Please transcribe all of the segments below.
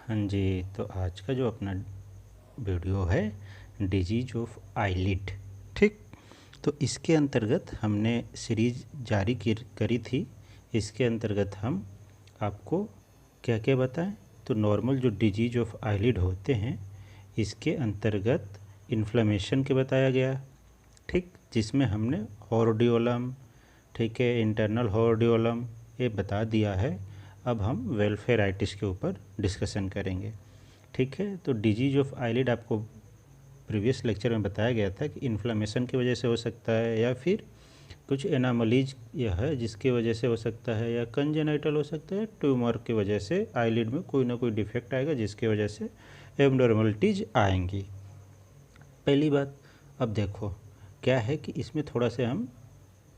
हाँ जी, तो आज का जो अपना वीडियो है डिजीज ऑफ आईलिड, ठीक। तो इसके अंतर्गत हमने सीरीज जारी करी थी। इसके अंतर्गत हम आपको क्या क्या बताएं। तो नॉर्मल जो डिजीज ऑफ आईलिड होते हैं इसके अंतर्गत इन्फ्लेमेशन के बताया गया, ठीक, जिसमें हमने हॉर्डियोलम, ठीक है, इंटरनल हॉर्डियोलम ये बता दिया है। अब हम वेलफेराइटिस के ऊपर डिस्कशन करेंगे, ठीक है। तो डिजीज ऑफ आईलिड आपको प्रीवियस लेक्चर में बताया गया था कि इन्फ्लेमेशन की वजह से हो सकता है या फिर कुछ एनामलीज यह है जिसकी वजह से हो सकता है, या कंजेनाइटल हो सकता है, ट्यूमर की वजह से आईलिड में कोई ना कोई डिफेक्ट आएगा जिसकी वजह से एबनॉर्मलिटीज आएंगी। पहली बात, अब देखो क्या है कि इसमें थोड़ा से हम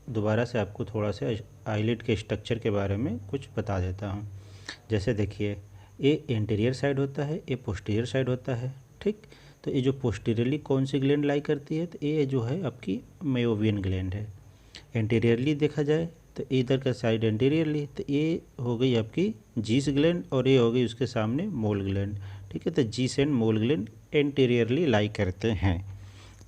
दोबारा से आपको थोड़ा सा आईलिड के स्ट्रक्चर के बारे में कुछ बता देता हूँ। जैसे देखिए, ये एंटीरियर साइड होता है, ये पोस्टीरियर साइड होता है, ठीक। तो ये जो पोस्टीरियरली कौन सी ग्लैंड लाई करती है, तो ये जो है आपकी मेयोवियन ग्लैंड है। एंटीरियरली देखा जाए तो इधर का साइड एंटीरियरली, तो ये हो गई आपकी जीस ग्लैंड और ये हो गई उसके सामने मोल ग्लैंड, ठीक है। तो जीस एंड मोल ग्लैंड एंटीरियरली लाई करते हैं,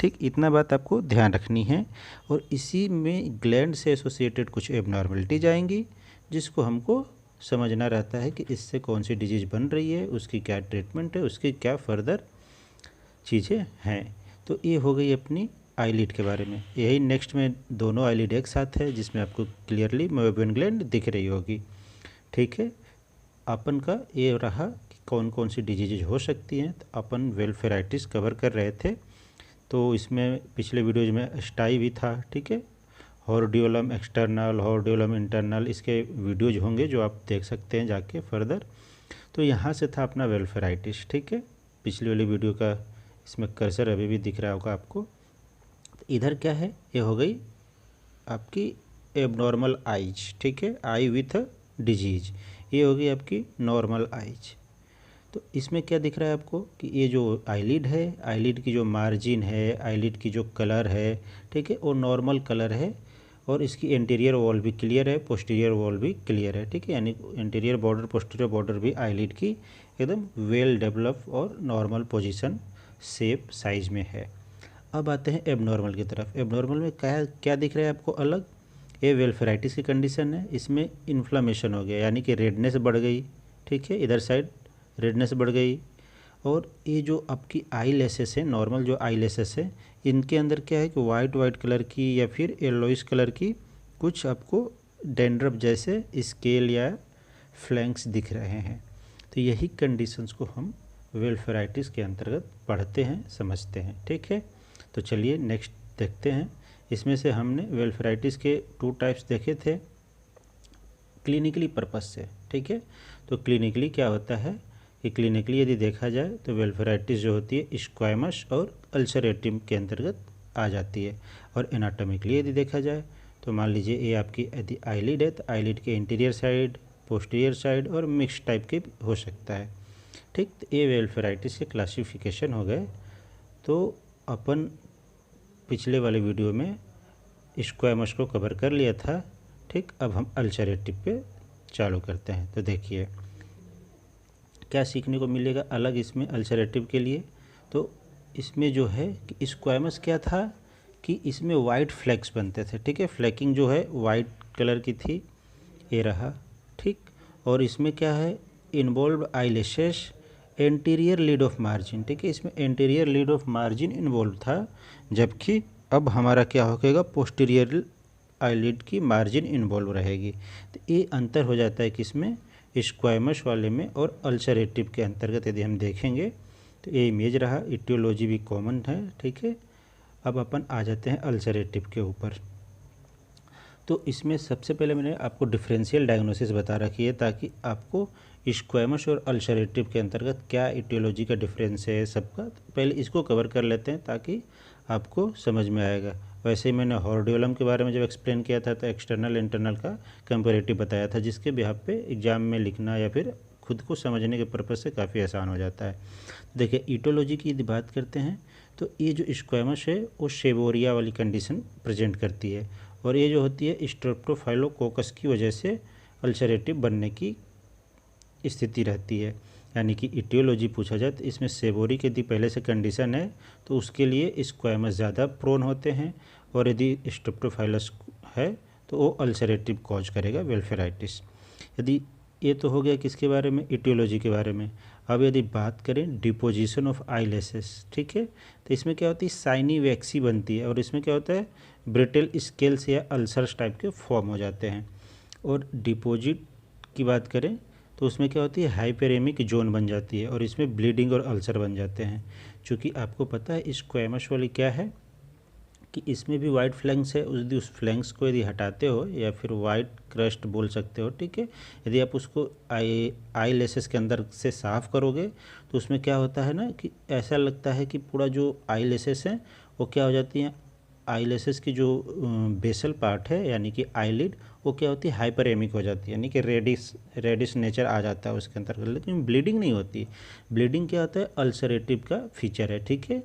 ठीक। इतना बात आपको ध्यान रखनी है। और इसी में ग्लैंड से एसोसिएटेड कुछ एबनॉर्मलिटीज आएंगी जिसको हमको समझना रहता है कि इससे कौन सी डिजीज़ बन रही है, उसकी क्या ट्रीटमेंट है, उसकी क्या फर्दर चीज़ें हैं। तो ये हो गई अपनी आईलिड के बारे में। यही नेक्स्ट में दोनों आईलिड एक साथ है जिसमें आपको क्लियरली मेयोवियन ग्लैंड दिख रही होगी, ठीक है। अपन का ये रहा कि कौन कौन सी डिजीज़ हो सकती हैं। तो अपन वेलफेराइटिस कवर कर रहे थे, तो इसमें पिछले वीडियोज में स्टाई भी था, ठीक है। हॉर्डियोलम एक्सटर्नल, हॉर्डियोलम इंटरनल, इसके वीडियोज होंगे जो आप देख सकते हैं जाके फर्दर। तो यहाँ से था अपना वेलफेराइटिस, ठीक है। पिछली वाली वीडियो का इसमें कर्सर अभी भी दिख रहा होगा आपको। तो इधर क्या है, ये हो गई आपकी एबनॉर्मल आइज, ठीक है, आई विथ डिजीज। ये हो गई आपकी नॉर्मल आइज। तो इसमें क्या दिख रहा है आपको कि ये जो आईलिड है, आईलिड की जो मार्जिन है, आईलिड की जो कलर है, ठीक है, वो नॉर्मल कलर है। और इसकी इंटीरियर वॉल भी क्लियर है, पोस्टीरियर वॉल भी क्लियर है, ठीक है। यानी इंटीरियर बॉर्डर पोस्टीरियर बॉर्डर भी आईलिड की एकदम वेल डेवलप और नॉर्मल पोजीशन शेप साइज में है। अब आते हैं एबनॉर्मल की तरफ। एबनॉर्मल में क्या क्या दिख रहा है आपको अलग। ये वेलफेराइटिस की कंडीशन है, इसमें इन्फ्लामेशन हो गया यानी कि रेडनेस बढ़ गई, ठीक है, इधर साइड रेडनेस बढ़ गई। और ये जो आपकी आई लेसेस है, नॉर्मल जो आई लेसेस है, इनके अंदर क्या है कि वाइट वाइट कलर की या फिर येलोइश कलर की कुछ आपको डेंड्रफ जैसे स्केल या फ्लैंक्स दिख रहे हैं। तो यही कंडीशंस को हम वेलफेराइटिस के अंतर्गत पढ़ते हैं, समझते हैं, ठीक है। तो चलिए नेक्स्ट देखते हैं। इसमें से हमने वेलफेराइटिस के 2 टाइप्स देखे थे क्लिनिकली पर्पज से, ठीक है। तो क्लिनिकली क्या होता है कि क्लिनिकली यदि देखा जाए तो वेलफेराइटिस जो होती है स्क्वायमस और अल्सरेटिव के अंतर्गत आ जाती है। और एनाटॉमिकली यदि देखा जाए तो मान लीजिए ये आपकी यदि आईलिड है तो आईलिड के इंटीरियर साइड, पोस्टीरियर साइड और मिक्स टाइप के हो सकता है, ठीक। तो ये वेलफेराइटिस के क्लासिफिकेशन हो गए। तो अपन पिछले वाले वीडियो में स्क्वायमस को कवर कर लिया था, ठीक। अब हम अल्सरेटिव पे चालू करते हैं। तो देखिए क्या सीखने को मिलेगा अलग इसमें अल्सरेटिव के लिए। तो इसमें जो है कि स्क्वायमस क्या था कि इसमें वाइट फ्लैक्स बनते थे, ठीक है। फ्लैकिंग जो है वाइट कलर की थी, ये रहा, ठीक। और इसमें क्या है, involve eyelashes, anterior lid of margin, ठीक है। इसमें anterior lid of margin involve था, जबकि अब हमारा क्या होगा, पोस्टीरियर आईलिड की मार्जिन इन्वॉल्व रहेगी। तो ये अंतर हो जाता है किसमें, स्क्वायमस वाले में और अल्सरेटिव के अंतर्गत यदि हम देखेंगे तो ये इमेज रहा। इटियोलॉजी भी कॉमन है, ठीक है। अब अपन आ जाते हैं अल्सरेटिव के ऊपर। तो इसमें सबसे पहले मैंने आपको डिफरेंशियल डायग्नोसिस बता रखी है ताकि आपको स्क्वायमस और अल्सरेटिव के अंतर्गत क्या इटियोलॉजी का डिफरेंस है सबका, तो पहले इसको कवर कर लेते हैं ताकि आपको समझ में आएगा। वैसे ही मैंने हॉर्डियोलम के बारे में जब एक्सप्लेन किया था तो एक्सटर्नल इंटरनल का कंपेरेटिव बताया था, जिसके बिहाफ पे एग्ज़ाम में लिखना या फिर खुद को समझने के पर्पज़ से काफ़ी आसान हो जाता है। देखिए ईटोलॉजी की यदि बात करते हैं तो ये जो स्क्वायमस है वो शेवोरिया वाली कंडीशन प्रेजेंट करती है, और ये जो होती है स्ट्रेप्टोफाइलोकोकस की वजह से अल्सरेटिव बनने की स्थिति रहती है। यानी कि इटियोलॉजी पूछा जाए तो इसमें सेबोरिक यदि पहले से कंडीशन है तो उसके लिए स्क्वैमस ज़्यादा प्रोन होते हैं, और यदि स्ट्रेप्टोफाइलस है तो वो अल्सरेटिव कॉज करेगा वेलफेराइटिस। यदि ये तो हो गया किसके बारे में, इटियोलॉजी के बारे में। अब यदि बात करें डिपोजिशन ऑफ आईलेसेस, ठीक है, तो इसमें क्या होती है, साइनी वैक्सी बनती है और इसमें क्या होता है, ब्रिटल स्केल्स या अल्सर्स टाइप के फॉर्म हो जाते हैं। और डिपोजिट की बात करें तो उसमें क्या होती है, हाइपरेमिक जोन बन जाती है और इसमें ब्लीडिंग और अल्सर बन जाते हैं। चूँकि आपको पता है स्क्वैमस वाली क्या है कि इसमें भी वाइट फ्लैंक्स है, उस फ्लैंक्स को यदि हटाते हो या फिर वाइट क्रस्ट बोल सकते हो, ठीक है, यदि आप उसको आई लेसेस के अंदर से साफ़ करोगे तो उसमें क्या होता है ना कि ऐसा लगता है कि पूरा जो आई लेसेस हैं वो क्या हो जाती हैं, आई लेसेस की जो बेसल पार्ट है यानी कि आईलिड वो क्या होती है, हाइपरेमिक हो जाती है, यानी कि रेडिश नेचर आ जाता है उसके अंदर, लेकिन ब्लीडिंग नहीं होती। ब्लीडिंग क्या होता है, अल्सरेटिव का फीचर है, ठीक है।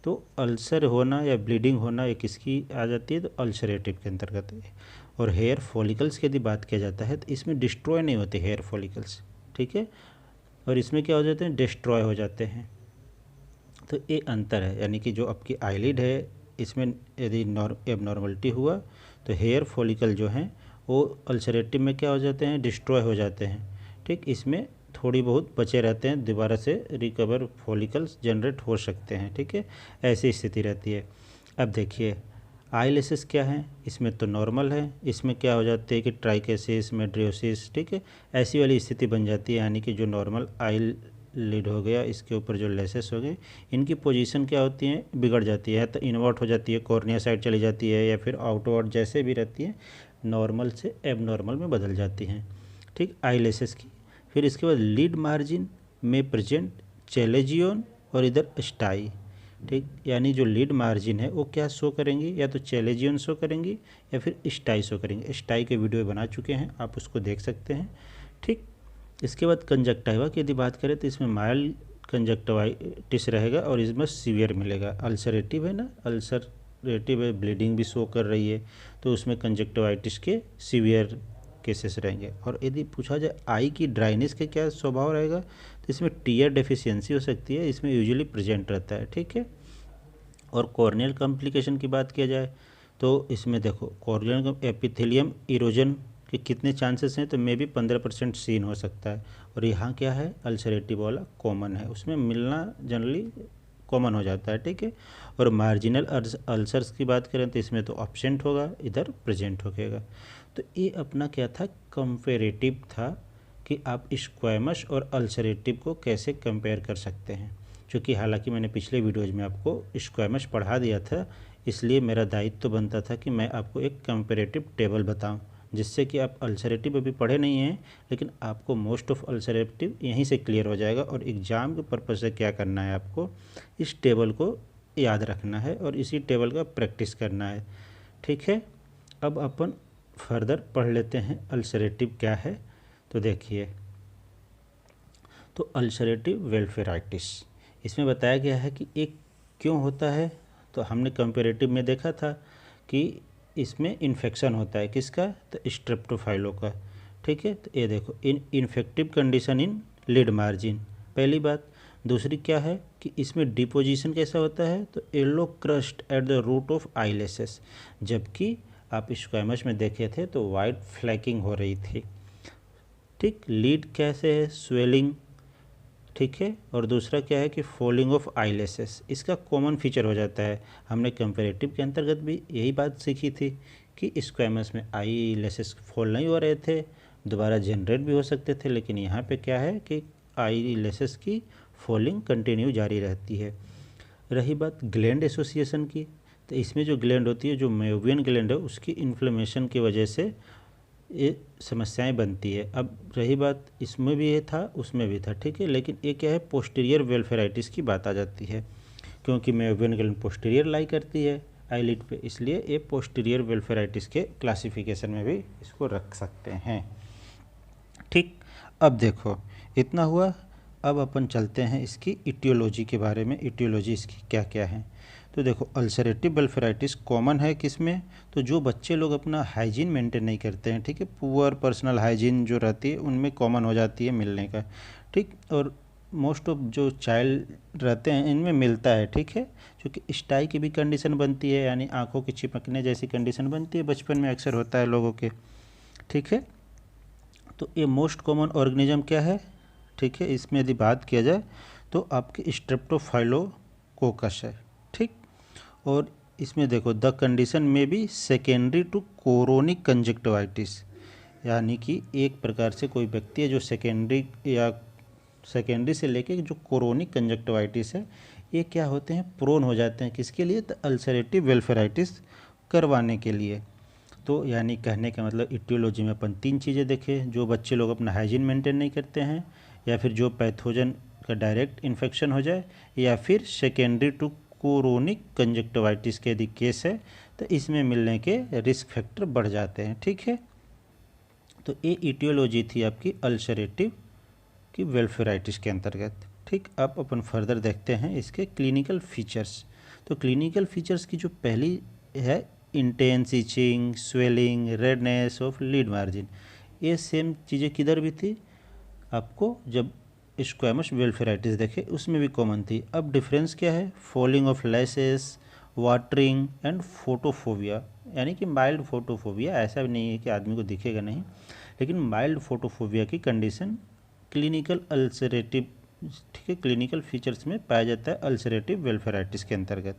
तो अल्सर होना या ब्लीडिंग होना ये किसकी आ जाती है, तो अल्सरेटिव के अंतर्गत है। और हेयर फॉलिकल्स की यदि बात किया जाता है तो इसमें डिस्ट्रॉय नहीं होते हेयर फॉलिकल्स, ठीक है, और इसमें क्या हो जाते हैं, डिस्ट्रॉय हो जाते हैं। तो ये अंतर है, यानी कि जो आपकी आईलिड है इसमें यदि एबनॉर्मलिटी हुआ तो हेयर फॉलिकल जो हैं वो अल्सरेटिव में क्या हो जाते हैं, डिस्ट्रॉय हो जाते हैं, ठीक। इसमें थोड़ी बहुत बचे रहते हैं, दोबारा से रिकवर फॉलिकल्स जनरेट हो सकते हैं, ठीक है, ऐसी स्थिति रहती है। अब देखिए आईलेसेस क्या है, इसमें तो नॉर्मल है, इसमें क्या हो जाते हैं कि ट्राइकेसिस, मेड्रियोसिस, ठीक है, ऐसी वाली स्थिति बन जाती है, यानी कि जो नॉर्मल आई लिड हो गया इसके ऊपर जो लेसेस हो गए इनकी पोजीशन क्या होती है, बिगड़ जाती है, तो इन्वर्ट हो जाती है, कॉर्निया साइड चली जाती है या फिर आउटवर्ड जैसे भी रहती है, नॉर्मल से एबनॉर्मल में बदल जाती हैं, ठीक, आई लेसेस की। फिर इसके बाद लीड मार्जिन में प्रेजेंट चैलेजियन और इधर स्टाई, ठीक, यानी जो लीड मार्जिन है वो क्या शो करेंगी, या तो चैलेजियन शो करेंगी या फिर स्टाई शो करेंगे। स्टाई के वीडियो बना चुके हैं, आप उसको देख सकते हैं, ठीक। इसके बाद कंजक्टिवा की यदि बात करें तो इसमें माइल्ड कंजक्टिवाइटिस रहेगा और इसमें सीवियर मिलेगा। अल्सरेटिव है ना, अल्सरेटिव है, ब्लीडिंग भी शो कर रही है, तो उसमें कंजक्टिवाइटिस के सीवियर केसेस रहेंगे। और यदि पूछा जाए आई की ड्राइनेस के क्या स्वभाव रहेगा तो इसमें टीयर डेफिशिएंसी हो सकती है, इसमें यूजुअली प्रेजेंट रहता है, ठीक है। और कॉर्नियल कॉम्प्लिकेशन की बात किया जाए तो इसमें देखो कॉर्नियल एपिथेलियम इरोजन के कितने चांसेस हैं, तो मे भी 15% सीन हो सकता है। और यहाँ क्या है, अल्सरेटिव वाला कॉमन है, उसमें मिलना जनरली कॉमन हो जाता है, ठीक है। और मार्जिनल अल्सर्स की बात करें तो इसमें तो एब्सेंट होगा, इधर प्रेजेंट होगा। तो ये अपना क्या था, कंपेरेटिव था कि आप स्क्वैमस और अल्सरेटिव को कैसे कंपेयर कर सकते हैं। क्योंकि हालांकि मैंने पिछले वीडियोज़ में आपको स्क्वैमस पढ़ा दिया था, इसलिए मेरा दायित्व तो बनता था कि मैं आपको एक कंपेरेटिव टेबल बताऊं, जिससे कि आप अल्सरेटिव अभी पढ़े नहीं हैं लेकिन आपको मोस्ट ऑफ अल्सरेटिव यहीं से क्लियर हो जाएगा। और एग्ज़ाम के पर्पज़ से क्या करना है, आपको इस टेबल को याद रखना है और इसी टेबल का प्रैक्टिस करना है, ठीक है। अब अपन फर्दर पढ़ लेते हैं अल्सरेटिव क्या है। तो देखिए, तो अल्सरेटिव वेलफेराइटिस इसमें बताया गया है कि एक क्यों होता है। तो हमने कंपेरेटिव में देखा था कि इसमें इन्फेक्शन होता है, किसका, तो स्ट्रेप्टोफाइलो का, ठीक है। तो ये देखो infective condition in lid margin, पहली बात। दूसरी क्या है कि इसमें डिपोजिशन कैसा होता है, तो yellow crust at the root of eyelashes, जबकि आप स्क्वैमस में देखे थे तो वाइट फ्लैकिंग हो रही थी, ठीक। लीड कैसे है, स्वेलिंग, ठीक है। और दूसरा क्या है कि फॉलिंग ऑफ आईलेसेस, इसका कॉमन फीचर हो जाता है। हमने कंपेरेटिव के अंतर्गत भी यही बात सीखी थी कि स्क्वैमस में आई लेसेस फॉल नहीं हो रहे थे, दोबारा जनरेट भी हो सकते थे, लेकिन यहाँ पे क्या है कि आई लेसेस की फॉलिंग कंटिन्यू जारी रहती है। रही बात ग्लैंड एसोसिएशन की, तो इसमें जो ग्लैंड होती है, जो मेयोवियन ग्लैंड है, उसकी इन्फ्लेमेशन की वजह से ये समस्याएं बनती है। अब रही बात इसमें भी ये था उसमें भी था, ठीक है, लेकिन ये क्या है, पोस्टीरियर वेलफेराइटिस की बात आ जाती है, क्योंकि मेयोवियन ग्लैंड पोस्टीरियर लाई करती है आईलिड पे, इसलिए ये पोस्टीरियर वेलफेराइटिस के क्लासिफिकेशन में भी इसको रख सकते हैं, ठीक। अब देखो इतना हुआ, अब अपन चलते हैं इसकी इटियोलॉजी के बारे में। इटियोलॉजी इसकी क्या क्या है, तो देखो अल्सरेटिव वेलफेराइटिस कॉमन है किसमें, तो जो बच्चे लोग अपना हाइजीन मेंटेन नहीं करते हैं, ठीक है, पुअर पर्सनल हाइजीन जो रहती है उनमें कॉमन हो जाती है मिलने का, ठीक। और मोस्ट ऑफ जो चाइल्ड रहते हैं इनमें मिलता है, ठीक है। क्योंकि स्टाई की भी कंडीशन बनती है, यानी आँखों के चिपकने जैसी कंडीशन बनती है, बचपन में अक्सर होता है लोगों के, ठीक है। तो ये मोस्ट कॉमन ऑर्गेनिज्म क्या है, ठीक है। इसमें यदि बात किया जाए तो आपके स्ट्रेप्टोफाइलोकोकस है, ठीक। और इसमें देखो द कंडीशन में भी सेकेंडरी टू कोरोनिक कंजक्टिवाइटिस, यानी कि एक प्रकार से कोई व्यक्ति है जो सेकेंडरी से लेके जो कोरोनिक कंजक्टिवाइटिस है, ये क्या होते हैं, प्रोन हो जाते हैं किसके लिए, तो अल्सरेटिव वेलफेराइटिस करवाने के लिए। तो यानी कहने का मतलब इटियोलॉजी में अपन 3 चीज़ें देखें, जो बच्चे लोग अपना हाइजीन मेंटेन नहीं करते हैं, या फिर जो पैथोजन का डायरेक्ट इन्फेक्शन हो जाए, या फिर सेकेंडरी टू कोरोनिक कंजक्टिवाइटिस के यदि केस है तो इसमें मिलने के रिस्क फैक्टर बढ़ जाते हैं, ठीक है। तो ये इटियोलॉजी थी आपकी अल्सरेटिव की वेलफेराइटिस के अंतर्गत, ठीक। अब अपन फर्दर देखते हैं इसके क्लिनिकल फीचर्स। तो क्लिनिकल फीचर्स की जो पहली है, intense etching, swelling, redness of lid margin, ये सेम चीज़ें किधर भी थी आपको जब स्क्वैमस वेलफेराइटिस देखे उसमें भी कॉमन थी। अब डिफरेंस क्या है, falling of lashes, watering and photophobia, यानी कि माइल्ड फोटोफोबिया, ऐसा भी नहीं है कि आदमी को दिखेगा नहीं, लेकिन माइल्ड फोटोफोबिया की कंडीशन क्लिनिकल अल्सरेटिव, ठीक है, क्लिनिकल फीचर्स में पाया जाता है अल्सरेटिव वेलफेराइटिस के अंतर्गत,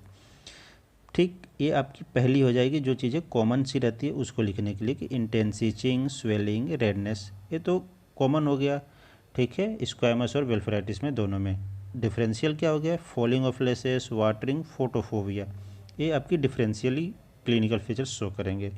ठीक। ये आपकी पहली हो जाएगी जो चीज़ें कॉमन सी रहती है उसको लिखने के लिए, कि इंटेंस इचिंग, स्वेलिंग, रेडनेस, ये तो कॉमन हो गया, ठीक है, स्क्वैमस और वेलफेराइटिस में दोनों में। डिफरेंशियल क्या हो गया, falling of laces, watering, photophobia, ये आपकी डिफरेंशियली क्लिनिकल फीचर्स शो करेंगे।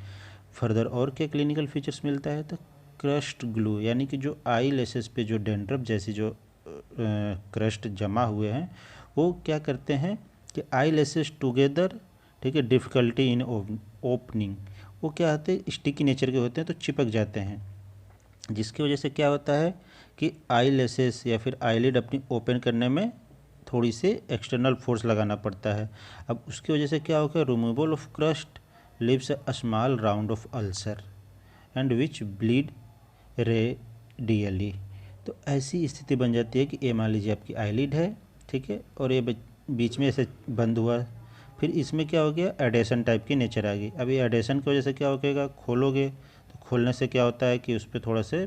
फर्दर और क्या क्लिनिकल फीचर्स मिलता है, तो क्रस्ट ग्लू, यानी कि जो आई लेसेस पे जो डेंड्रफ जैसी जो क्रस्ट जमा हुए हैं वो क्या करते हैं कि आई लेसेस टुगेदर, ठीक है, डिफ़िकल्टी इन ओपनिंग, वो क्या होते हैं, स्टिकी नेचर के होते हैं तो चिपक जाते हैं, जिसकी वजह से क्या होता है कि आई लेसेस या फिर आईलिड अपनी ओपन करने में थोड़ी सी एक्सटर्नल फोर्स लगाना पड़ता है। अब उसकी वजह से क्या होगा, removal of crust leaves a small round of ulcer and which bleed readily. तो ऐसी स्थिति बन जाती है कि ये मान लीजिए आपकी आईलिड है, ठीक है, और ये बीच में ऐसे बंद हुआ, फिर इसमें क्या हो गया, एडेशन टाइप की नेचर आ गई। अब ये एडेशन की वजह से क्या होगा, खोलोगे तो खोलने से क्या होता है कि उस पर थोड़ा से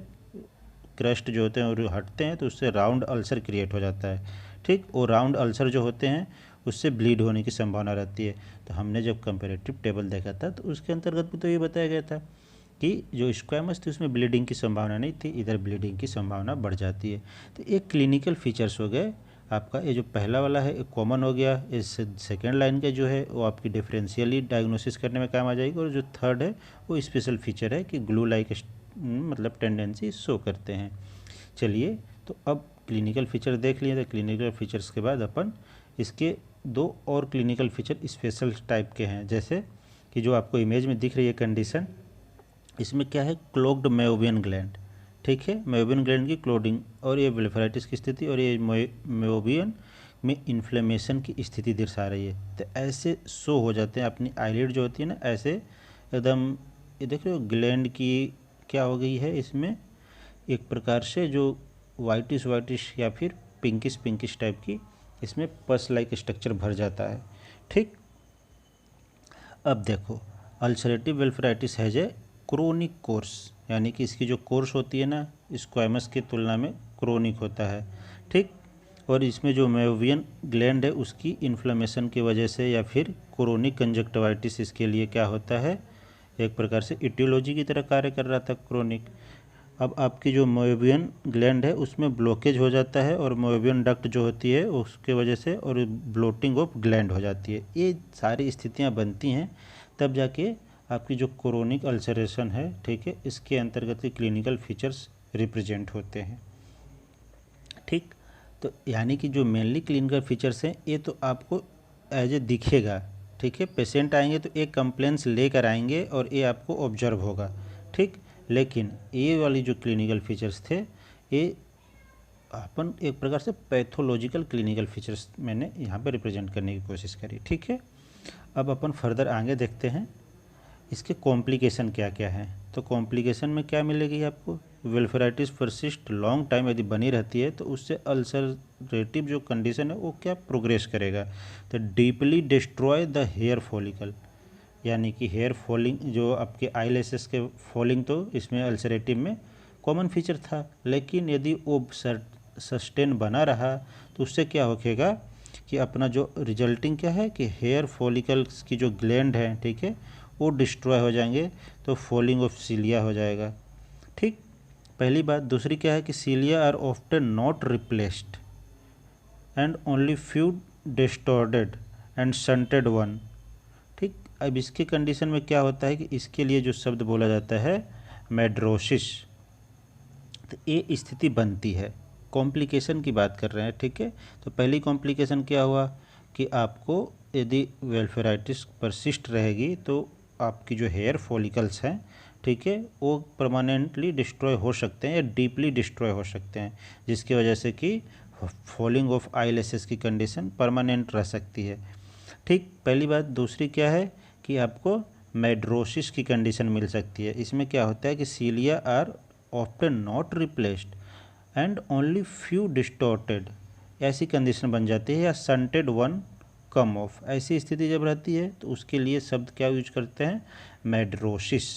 क्रस्ट जो होते हैं और हटते हैं तो उससे राउंड अल्सर क्रिएट हो जाता है, ठीक। और राउंड अल्सर जो होते हैं उससे ब्लीड होने की संभावना रहती है। तो हमने जब कंपैरेटिव टेबल देखा था तो उसके अंतर्गत भी तो ये बताया गया था कि जो स्क्वैमस थी उसमें ब्लीडिंग की संभावना नहीं थी, इधर ब्लीडिंग की संभावना बढ़ जाती है। तो ये क्लिनिकल फीचर्स हो गए आपका। ये जो पहला वाला है कॉमन हो गया, इस सेकेंड लाइन का जो है वो आपकी डिफरेंशियली डायग्नोसिस करने में काम आ जाएगी, और जो थर्ड है वो स्पेशल फीचर है कि ग्लू लाइक मतलब टेंडेंसी शो करते हैं। चलिए, तो अब क्लिनिकल फीचर देख लिए, तो क्लिनिकल फीचर्स के बाद अपन इसके 2 और क्लिनिकल फीचर स्पेशल टाइप के हैं, जैसे कि जो आपको इमेज में दिख रही है कंडीशन, इसमें क्या है, क्लोग्ड मेओबियन ग्लैंड, ठीक है, मेओबियन ग्लैंड की क्लोडिंग, और ये वेलफेराइटिस की स्थिति, और ये मेओबियन में इन्फ्लेमेशन की स्थिति दर्शा रही है। तो ऐसे शो हो जाते हैं अपनी आईलिड जो होती है ना, ऐसे एकदम, ये देख रहे हो ग्लैंड की क्या हो गई है, इसमें एक प्रकार से जो वाइटिश वाइटिश या फिर पिंकिश पिंकिश टाइप की इसमें पस लाइक स्ट्रक्चर भर जाता है, ठीक। अब देखो, ulcerative blepharitis has a chronic course, यानी कि इसकी जो कोर्स होती है ना स्क्वैमस की तुलना में क्रोनिक होता है, ठीक। और इसमें जो मेओबियन ग्लैंड है उसकी इन्फ्लेमेशन की वजह से या फिर क्रोनिक कंजक्टिवाइटिस इसके लिए क्या होता है, एक प्रकार से इटियोलॉजी की तरह कार्य कर रहा था क्रोनिक। अब आपकी जो मेओबियन ग्लैंड है उसमें ब्लॉकेज हो जाता है, और मेओबियन डक्ट जो होती है उसके वजह से और ब्लोटिंग ऑफ ग्लैंड हो जाती है। ये सारी स्थितियाँ बनती हैं तब जाके आपकी जो क्रोनिक अल्सरेशन है, ठीक है, इसके अंतर्गत के क्लिनिकल फीचर्स रिप्रेजेंट होते हैं, ठीक। तो यानी कि जो मेनली क्लिनिकल फीचर्स हैं ये तो आपको एज ए दिखेगा, ठीक है, पेशेंट आएंगे तो एक कंप्लेंट्स लेकर आएंगे और ये आपको ऑब्जर्व होगा, ठीक। लेकिन ये वाली जो क्लिनिकल फीचर्स थे ये अपन एक प्रकार से पैथोलॉजिकल क्लिनिकल फीचर्स मैंने यहाँ पर रिप्रेजेंट करने की कोशिश करी, ठीक है। अब अपन फर्दर आगे देखते हैं इसके कॉम्प्लिकेशन क्या क्या हैं। तो कॉम्प्लिकेशन में क्या मिलेगी आपको, वेल्फराइटिस परसिस्ट लॉन्ग टाइम यदि बनी रहती है तो उससे अल्सरेटिव जो कंडीशन है वो क्या प्रोग्रेस करेगा, तो deeply destroy the hair follicle, यानी कि हेयर फॉलिंग जो आपके आईलैशेस के फॉलिंग तो इसमें अल्सरेटिव में कॉमन फीचर था, लेकिन यदि वो सस्टेन बना रहा तो उससे क्या होगा कि अपना जो रिजल्टिंग क्या है कि हेयर फॉलिकल्स की जो ग्लैंड है, ठीक है, वो डिस्ट्रॉय हो जाएंगे, तो फॉलिंग ऑफ सीलिया हो जाएगा। ठीक, पहली बात। दूसरी क्या है कि cilia are often not replaced and only few distorted and stunted one. ठीक, अब इसके कंडीशन में क्या होता है कि इसके लिए जो शब्द बोला जाता है मेड्रोसिस, तो ये स्थिति बनती है। कॉम्प्लिकेशन की बात कर रहे हैं, ठीक है। तो पहली कॉम्प्लिकेशन क्या हुआ कि आपको यदि वेल्फेराइटिस परसिस्ट रहेगी तो आपकी जो हेयर फॉलिकल्स हैं, ठीक है, वो परमानेंटली डिस्ट्रॉय हो सकते हैं या डीपली डिस्ट्रॉय हो सकते हैं, जिसकी वजह से कि फॉलिंग ऑफ आईलैशेस की कंडीशन परमानेंट रह सकती है। ठीक, पहली बात। दूसरी क्या है कि आपको मेड्रोसिस की कंडीशन मिल सकती है। इसमें क्या होता है कि cilia are often not replaced and only few distorted, ऐसी कंडीशन बन जाती है, या सनटेड वन कम ऑफ, ऐसी स्थिति जब रहती है तो उसके लिए शब्द क्या यूज करते हैं, मेड्रोसिस।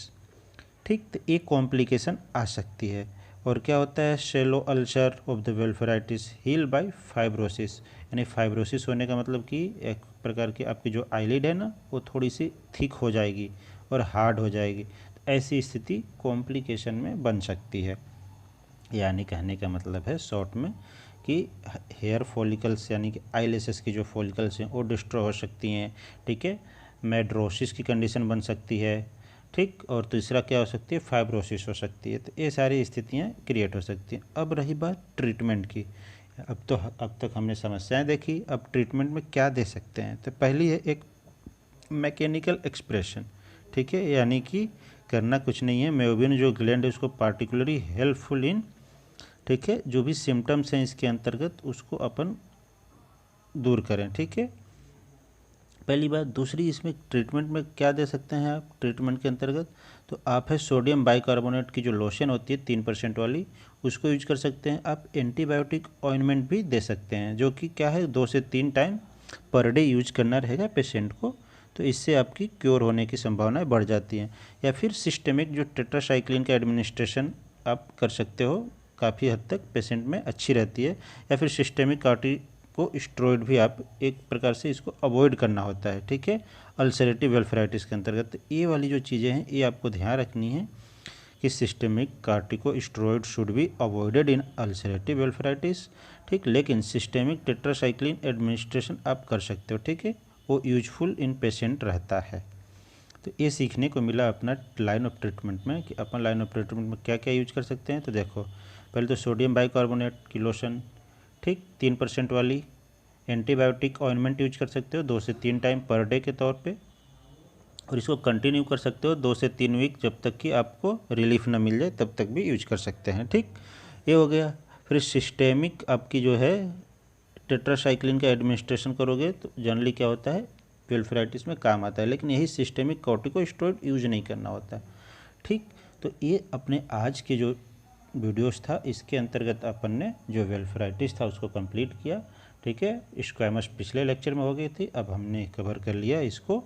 ठीक, तो एक कॉम्प्लिकेशन आ सकती है। और क्या होता है, shallow ulcer of the blepharitis heal by fibrosis, यानी फाइब्रोसिस होने का मतलब कि एक प्रकार की आपकी जो आईलिड है ना वो थोड़ी सी थिक हो जाएगी और हार्ड हो जाएगी, तो ऐसी स्थिति कॉम्प्लिकेशन में बन सकती है। यानी कहने का मतलब है शॉर्ट में कि हेयर फॉलिकल्स यानी कि आईलैशेस की जो फॉलिकल्स हैं वो डिस्ट्रॉय हो सकती हैं, ठीक है, मेड्रोसिस की कंडीशन बन सकती है, ठीक, और तीसरा क्या हो सकती है, फाइब्रोसिस हो सकती है। तो ये सारी स्थितियाँ क्रिएट हो सकती हैं। अब रही बात ट्रीटमेंट की। अब तक हमने समस्याएं देखी, अब ट्रीटमेंट में क्या दे सकते हैं। तो पहली है एक मैकेनिकल एक्सप्रेशन, ठीक है, यानी कि करना कुछ नहीं है, मेयोबियन जो ग्लैंड है उसको पार्टिकुलरली हेल्पफुल इन, ठीक है, जो भी सिम्टम्स हैं इसके अंतर्गत उसको अपन दूर करें, ठीक है, पहली बात। दूसरी, इसमें ट्रीटमेंट में क्या दे सकते हैं आप ट्रीटमेंट के अंतर्गत, तो आप है सोडियम बाइकार्बोनेट की जो लोशन होती है 3% वाली, उसको यूज कर सकते हैं। आप एंटीबायोटिक ऑइंटमेंट भी दे सकते हैं, जो कि क्या है 2 से 3 टाइम पर डे यूज करना रहेगा पेशेंट को, तो इससे आपकी क्योर होने की संभावनाएं बढ़ जाती हैं। या फिर सिस्टेमिक जो टेट्रासाइक्लिन का एडमिनिस्ट्रेशन आप कर सकते हो, काफ़ी हद तक पेशेंट में अच्छी रहती है। या फिर सिस्टेमिक कार्टी को स्टेरॉइड भी आप एक प्रकार से इसको अवॉइड करना होता है, ठीक है, अल्सरेटिव वेल्फेराइटिस के अंतर्गत। ये वाली जो चीज़ें हैं ये आपको ध्यान रखनी है कि systemic corticosteroid should be avoided in ulcerative blepharitis, ठीक, लेकिन सिस्टेमिक टेट्रासाइक्लिन एडमिनिस्ट्रेशन आप कर सकते हो, ठीक है, वो यूजफुल इन पेशेंट रहता है। तो ये सीखने को मिला अपना लाइन ऑफ ट्रीटमेंट में कि अपन लाइन ऑफ ट्रीटमेंट में क्या क्या यूज कर सकते हैं। तो देखो, पहले तो सोडियम बाइकार्बोनेट की लोशन, ठीक, 3% वाली, एंटीबायोटिक ऑइंटमेंट यूज कर सकते हो 2 से 3 टाइम पर डे के तौर पे, और इसको कंटिन्यू कर सकते हो 2 से 3 वीक, जब तक कि आपको रिलीफ ना मिल जाए तब तक भी यूज कर सकते हैं, ठीक, ये हो गया। फिर सिस्टेमिक आपकी जो है टेट्रासाइक्लिन का एडमिनिस्ट्रेशन करोगे तो जनरली क्या होता है, वेल्फेराइटिस में काम आता है, लेकिन यही सिस्टेमिक कॉर्टिकोस्टेरॉइड यूज नहीं करना होता, ठीक। तो ये अपने आज के जो वीडियोस था इसके अंतर्गत अपन ने जो वेल्फेराइटिस था उसको कंप्लीट किया, ठीक है। स्क्वैमस पिछले लेक्चर में हो गई थी, अब हमने कवर कर लिया इसको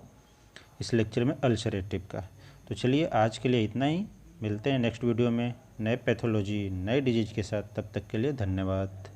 इस लेक्चर में अल्सरेटिव का। तो चलिए आज के लिए इतना ही, मिलते हैं नेक्स्ट वीडियो में नए पैथोलॉजी नए डिजीज के साथ, तब तक के लिए धन्यवाद।